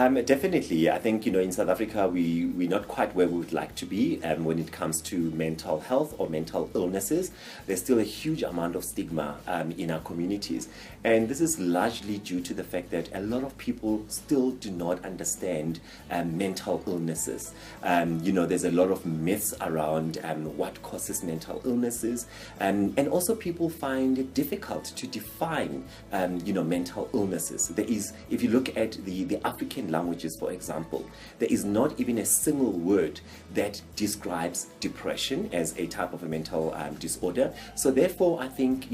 Definitely. I think, in South Africa, we're not quite where we would like to be when it comes to mental health or mental illnesses. There's still a huge amount of stigma in our communities. And this is largely due to the fact that a lot of people still do not understand mental illnesses. There's a lot of myths around what causes mental illnesses. And also people find it difficult to define, mental illnesses. There is, if you look at the African languages, for example, there is not even a single word that describes depression as a type of a mental disorder. So therefore, I think,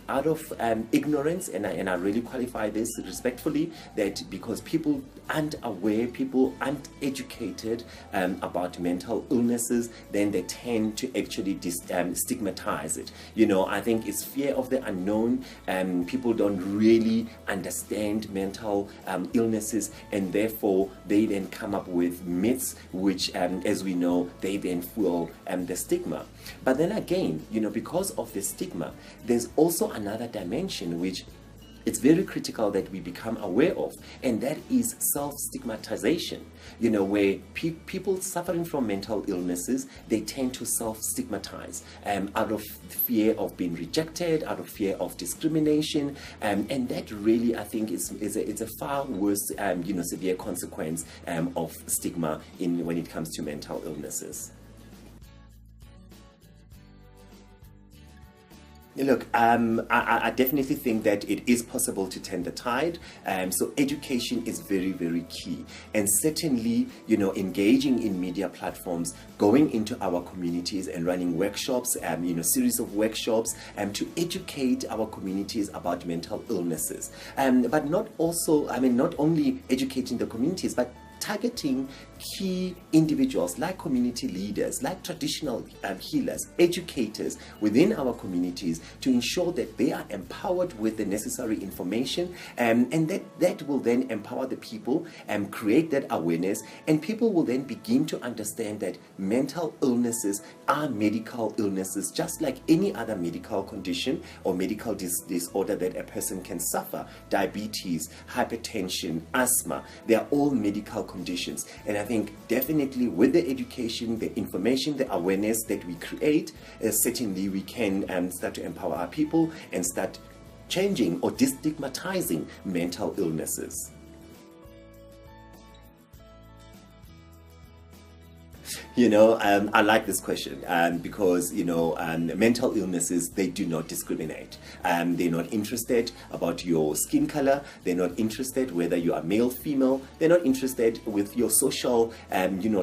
out of ignorance, and I really qualify this respectfully, that because people aren't aware, people aren't educated about mental illnesses, then they tend to actually stigmatize it. I think it's fear of the unknown. People don't really understand mental illnesses, and therefore they then come up with myths which, as we know, they then fuel the stigma. But then again, because of the stigma, there's also another dimension which it's very critical that we become aware of, and that is self-stigmatization. Where people suffering from mental illnesses, they tend to self-stigmatize out of fear of being rejected, out of fear of discrimination, and that really, I think, is a far worse, severe consequence of stigma when it comes to mental illnesses. Look, I definitely think that it is possible to turn the tide. So education is very, very key. And certainly, engaging in media platforms, going into our communities and running workshops, series of workshops to educate our communities about mental illnesses. But not only educating the communities, but targeting key individuals like community leaders, like traditional healers, educators within our communities to ensure that they are empowered with the necessary information, and that will then empower the people and create that awareness, and people will then begin to understand that mental illnesses are medical illnesses, just like any other medical condition or medical disorder that a person can suffer. Diabetes, hypertension, asthma, they are all medical conditions. And I think definitely with the education, the information, the awareness that we create, certainly we can start to empower our people and start changing or destigmatizing mental illnesses. I like this question because, mental illnesses, they do not discriminate. They're not interested about your skin color. They're not interested whether you are male, female. They're not interested with your social,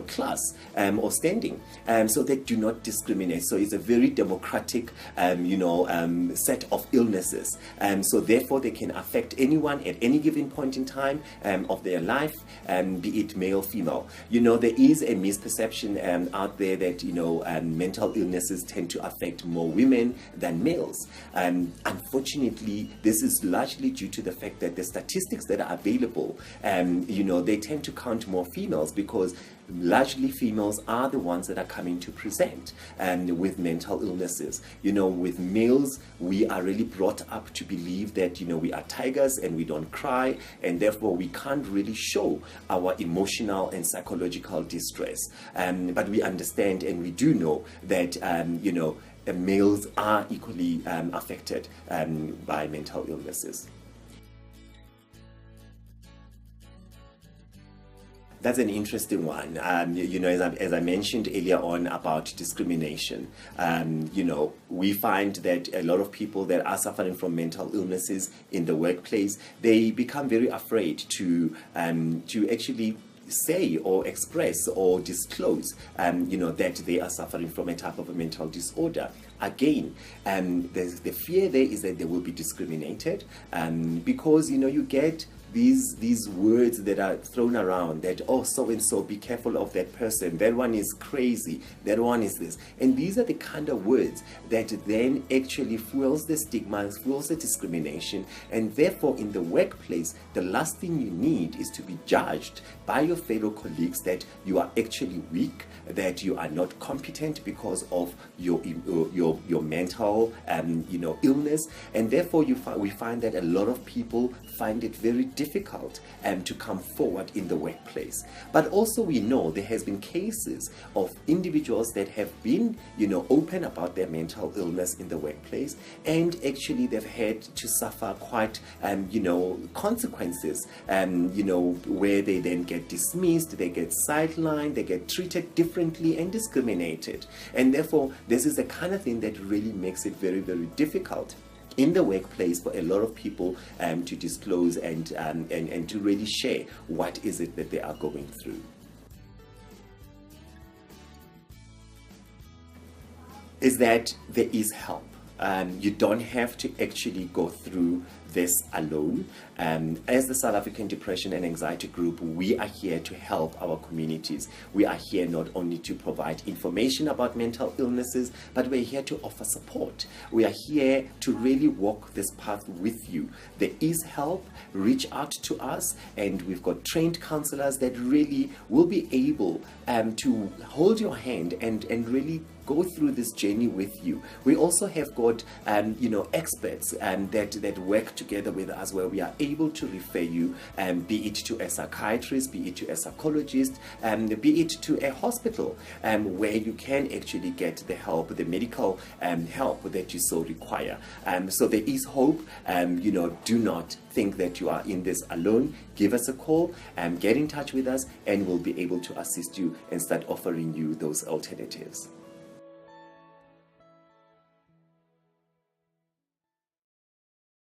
class or standing. So they do not discriminate. So it's a very democratic, set of illnesses. So therefore, they can affect anyone at any given point in time of their life, be it male, female. There is a misperception out there that mental illnesses tend to affect more women than males. Unfortunately, this is largely due to the fact that the statistics that are available, they tend to count more females, because largely females are the ones that are coming to present with mental illnesses. With males, we are really brought up to believe that we are tigers and we don't cry, and therefore we can't really show our emotional and psychological distress. But we understand and we do know that males are equally affected by mental illnesses. That's an interesting one. As I mentioned earlier on about discrimination, we find that a lot of people that are suffering from mental illnesses in the workplace, they become very afraid to actually say or express or disclose, that they are suffering from a type of a mental disorder. Again, the fear there is that they will be discriminated, because you get these words that are thrown around, that, oh, so and so, be careful of that person, that one is crazy, that one is this. And these are the kind of words that then actually fuels the stigma, fuels the discrimination. And therefore, in the workplace, the last thing you need is to be judged by your fellow colleagues that you are actually weak, that you are not competent because of your illness. And therefore we find that a lot of people find it very difficult difficult to come forward in the workplace. But also we know there has been cases of individuals that have been, open about their mental illness in the workplace, and actually they've had to suffer quite, consequences, where they then get dismissed, they get sidelined, they get treated differently and discriminated. And therefore, this is the kind of thing that really makes it very, very difficult in the workplace for a lot of people to disclose and to really share what is it that they are going through. Is that there is help. You don't have to actually go through this alone. As the South African Depression and Anxiety Group, we are here to help our communities. We are here not only to provide information about mental illnesses, but we're here to offer support. We are here to really walk this path with you. There is help. Reach out to us, and we've got trained counselors that really will be able to hold your hand and really go through this journey with you. We also have got experts that work together with us, where we are able to refer you, be it to a psychiatrist, be it to a psychologist, be it to a hospital, where you can actually get the help, the medical help that you so require. So there is hope. Do not think that you are in this alone. Give us a call, get in touch with us, and we'll be able to assist you and start offering you those alternatives.